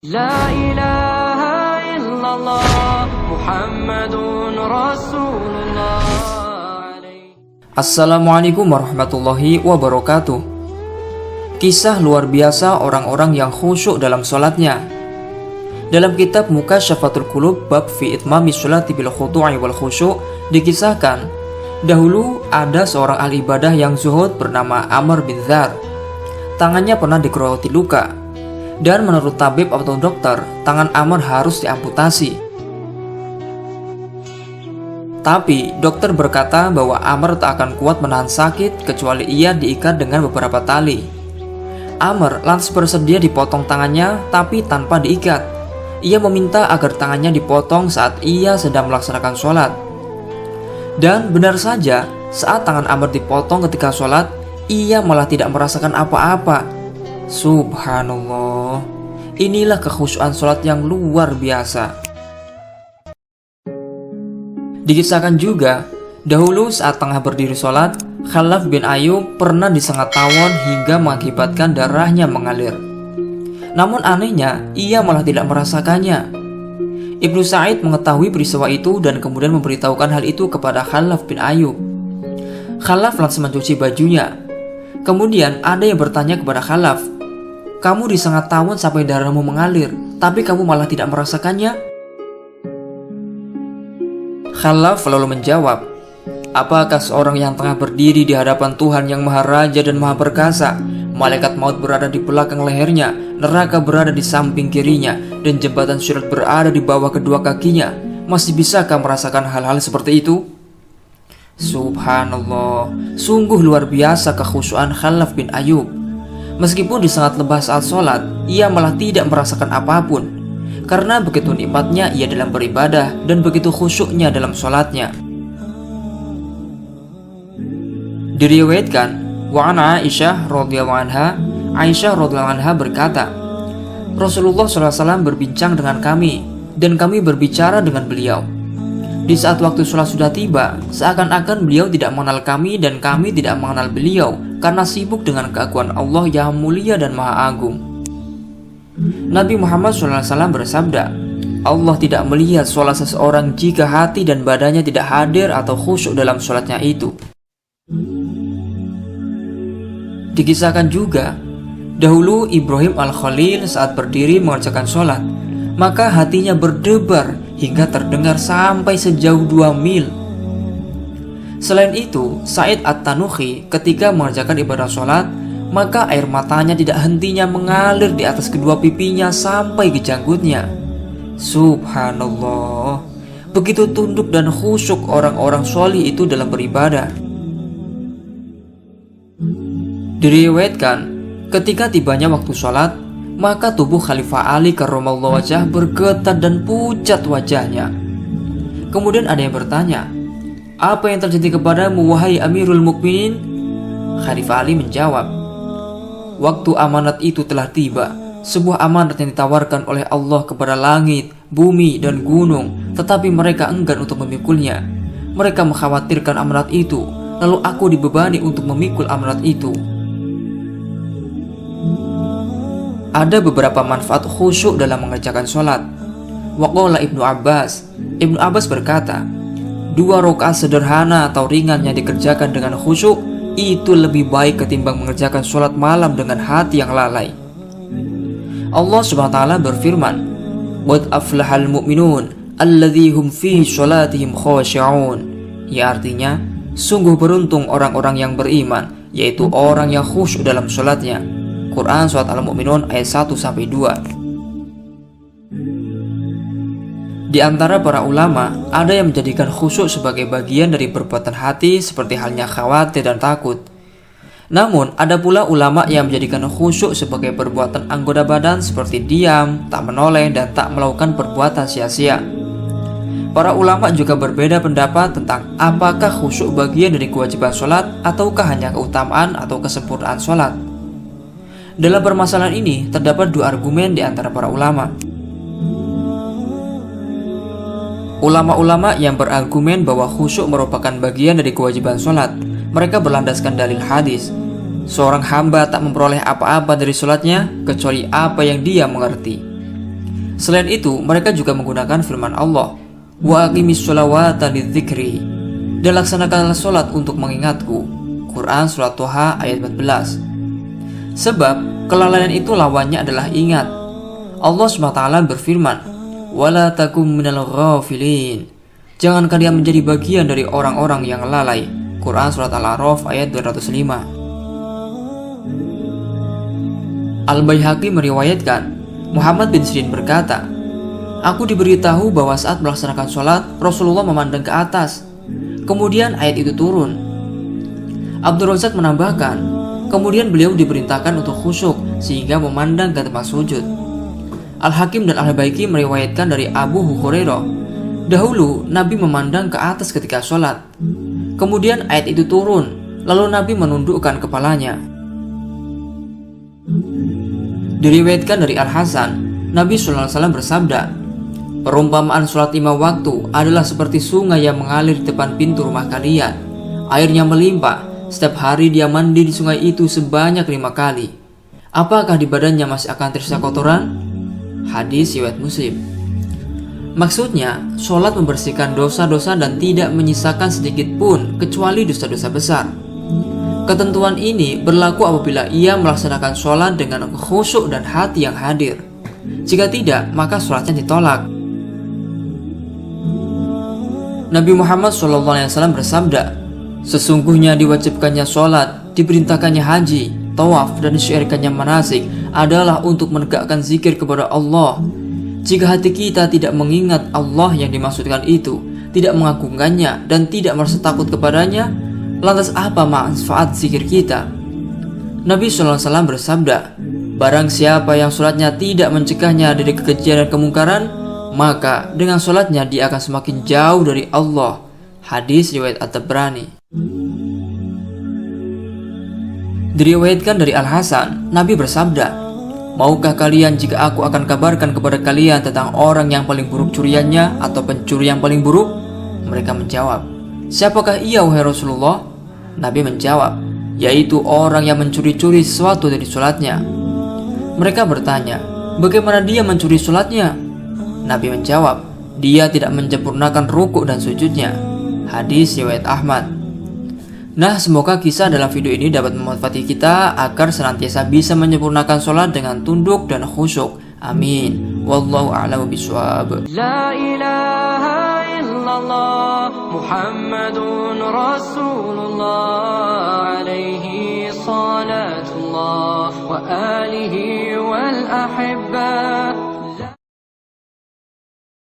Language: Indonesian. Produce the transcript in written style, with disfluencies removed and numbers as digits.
La ilaha illallah Muhammadun Rasulullah. Assalamualaikum warahmatullahi wabarakatuh. Kisah luar biasa orang-orang yang khusyuk dalam sholatnya. Dalam kitab Mukasyafatul Qulub bab fi itmami sholati bil khudu'i wal khusyuk dikisahkan, dahulu ada seorang ahli ibadah yang zuhud bernama Amr bin Dzar. Tangannya pernah digerogoti luka, dan menurut tabib atau dokter, tangan Amr harus diamputasi. Tapi dokter berkata bahwa Amr tak akan kuat menahan sakit kecuali ia diikat dengan beberapa tali. Amr lantas bersedia dipotong tangannya tapi tanpa diikat. Ia meminta agar tangannya dipotong saat ia sedang melaksanakan sholat. Dan benar saja, saat tangan Amr dipotong ketika sholat, ia malah tidak merasakan apa-apa. Subhanallah, inilah kekhusyuan sholat yang luar biasa. Dikisahkan juga, dahulu saat tengah berdiri sholat, Khalaf bin Ayyub pernah disengat tawon hingga mengakibatkan darahnya mengalir. Namun anehnya, ia malah tidak merasakannya. Ibnu Sa'id mengetahui peristiwa itu dan kemudian memberitahukan hal itu kepada Khalaf bin Ayyub. Khalaf langsung mencuci bajunya. Kemudian ada yang bertanya kepada Khalaf, "Kamu disengat tawon sampai darahmu mengalir, tapi kamu malah tidak merasakannya?" Khalaf lalu menjawab, "Apakah seorang yang tengah berdiri di hadapan Tuhan yang Maha Raja dan Maha Perkasa, malaikat maut berada di belakang lehernya, neraka berada di samping kirinya, dan jembatan sirat berada di bawah kedua kakinya, masih bisakah merasakan hal-hal seperti itu?" Subhanallah, sungguh luar biasa kekhusyuan Khalaf bin Ayyub. Meskipun disengat lebah saat sholat, ia malah tidak merasakan apapun. Karena begitu nikmatnya ia dalam beribadah dan begitu khusyuknya dalam sholatnya. Diriwayatkan, wa an Aisyah radhiyallahu anha berkata, Rasulullah SAW berbincang dengan kami dan kami berbicara dengan beliau. Di saat waktu sholat sudah tiba, seakan-akan beliau tidak mengenal kami dan kami tidak mengenal beliau karena sibuk dengan keagungan Allah yang mulia dan maha agung. Nabi Muhammad SAW bersabda, Allah tidak melihat sholat seseorang jika hati dan badannya tidak hadir atau khusyuk dalam sholatnya itu. Dikisahkan juga, dahulu Ibrahim al-Khalil saat berdiri mengerjakan sholat, maka hatinya berdebar hingga terdengar sampai sejauh 2 mil. Selain itu, Sa'id at-Tanuhi ketika mengerjakan ibadah sholat, maka air matanya tidak hentinya mengalir di atas kedua pipinya sampai ke janggutnya. Subhanallah, begitu tunduk dan khusyuk orang-orang sholih itu dalam beribadah. Diriwayatkan, ketika tibanya waktu sholat, maka tubuh Khalifah Ali karramallahu wajhah bergetar dan pucat wajahnya. Kemudian ada yang bertanya, "Apa yang terjadi kepadamu wahai Amirul Mukminin?" Khalifah Ali menjawab, "Waktu amanat itu telah tiba, sebuah amanat yang ditawarkan oleh Allah kepada langit, bumi, dan gunung, tetapi mereka enggan untuk memikulnya. Mereka mengkhawatirkan amanat itu, lalu aku dibebani untuk memikul amanat itu." Ada beberapa manfaat khusyuk dalam mengerjakan sholat. Waqala Ibnu Abbas berkata, 2 rakaat sederhana atau ringan yang dikerjakan dengan khusyuk itu lebih baik ketimbang mengerjakan sholat malam dengan hati yang lalai. Allah SWT berfirman, "Qad aflahal mu'minun alladzi hum fi sholatihim khashi'un." Ya, artinya, sungguh beruntung orang-orang yang beriman, yaitu orang yang khusyuk dalam sholatnya. Quran Surat Al-Mu'minun ayat 1-2. Di antara para ulama, ada yang menjadikan khusyuk sebagai bagian dari perbuatan hati seperti halnya khawatir dan takut. Namun, ada pula ulama yang menjadikan khusyuk sebagai perbuatan anggota badan seperti diam, tak menoleh, dan tak melakukan perbuatan sia-sia. Para ulama juga berbeda pendapat tentang apakah khusyuk bagian dari kewajiban sholat ataukah hanya keutamaan atau kesempurnaan sholat. Dalam permasalahan ini, terdapat 2 argumen di antara para ulama. Ulama-ulama yang berargumen bahwa khusyuk merupakan bagian dari kewajiban sholat, mereka berlandaskan dalil hadis, seorang hamba tak memperoleh apa-apa dari sholatnya kecuali apa yang dia mengerti. Selain itu, mereka juga menggunakan firman Allah, "Wa aqimis sholawata lidzikri," dan laksanakanlah sholat untuk mengingatku. Quran Surat Toha ayat 14. Sebab kelalaian itu lawannya adalah ingat. Allah SWT berfirman, "Wala takum minal ghafilin." Jangan kalian menjadi bagian dari orang-orang yang lalai. Quran Surat Al-A'raf ayat 205. Al-Baihaqi meriwayatkan, Muhammad bin Sirin berkata, "Aku diberitahu bahwa saat melaksanakan sholat, Rasulullah memandang ke atas. Kemudian ayat itu turun." Abdul Razak menambahkan, kemudian beliau diperintahkan untuk khusyuk sehingga memandang ke tempat sujud. Al-Hakim dan Al-Baihaqi meriwayatkan dari Abu Hurairah, dahulu Nabi memandang ke atas ketika sholat. Kemudian ayat itu turun, lalu Nabi menundukkan kepalanya. Diriwayatkan dari Al-Hasan, Nabi SAW bersabda, "Perumpamaan sholat 5 waktu adalah seperti sungai yang mengalir di depan pintu rumah kalian. Airnya melimpah. Setiap hari dia mandi di sungai itu sebanyak 5 kali. Apakah di badannya masih akan tersisa kotoran?" Hadis riwayat Muslim. Maksudnya, sholat membersihkan dosa-dosa dan tidak menyisakan sedikit pun kecuali dosa-dosa besar. Ketentuan ini berlaku apabila ia melaksanakan sholat dengan khusyuk dan hati yang hadir. Jika tidak, maka sholatnya ditolak. Nabi Muhammad SAW bersabda, "Sesungguhnya diwajibkannya sholat, diperintahkannya haji, tawaf, dan disyiarkannya manasik adalah untuk menegakkan zikir kepada Allah. Jika hati kita tidak mengingat Allah yang dimaksudkan itu, tidak mengagungkannya, dan tidak merasa takut kepadanya, lantas apa manfaat zikir kita?" Nabi SAW bersabda, "Barang siapa yang sholatnya tidak mencegahnya dari kekejian dan kemungkaran, maka dengan sholatnya dia akan semakin jauh dari Allah." Hadis riwayat At-Tabrani. Diriwayatkan dari Al-Hasan, Nabi bersabda, "Maukah kalian jika aku akan kabarkan kepada kalian tentang orang yang paling buruk curiannya atau pencuri yang paling buruk?" Mereka menjawab, "Siapakah ia, wahai Rasulullah?" Nabi menjawab, "Yaitu orang yang mencuri-curi sesuatu dari sholatnya." Mereka bertanya, "Bagaimana dia mencuri sholatnya?" Nabi menjawab, "Dia tidak menyempurnakan rukuk dan sujudnya." Hadis riwayat Ahmad. Nah, semoga kisah dalam video ini dapat memotivasi kita agar senantiasa bisa menyempurnakan sholat dengan tunduk dan khusyuk. Amin. Wallahu a'lamu bishawab. La ilaha illallah Muhammadun Rasulullah alaihi salatullah wa alihi wal ahibba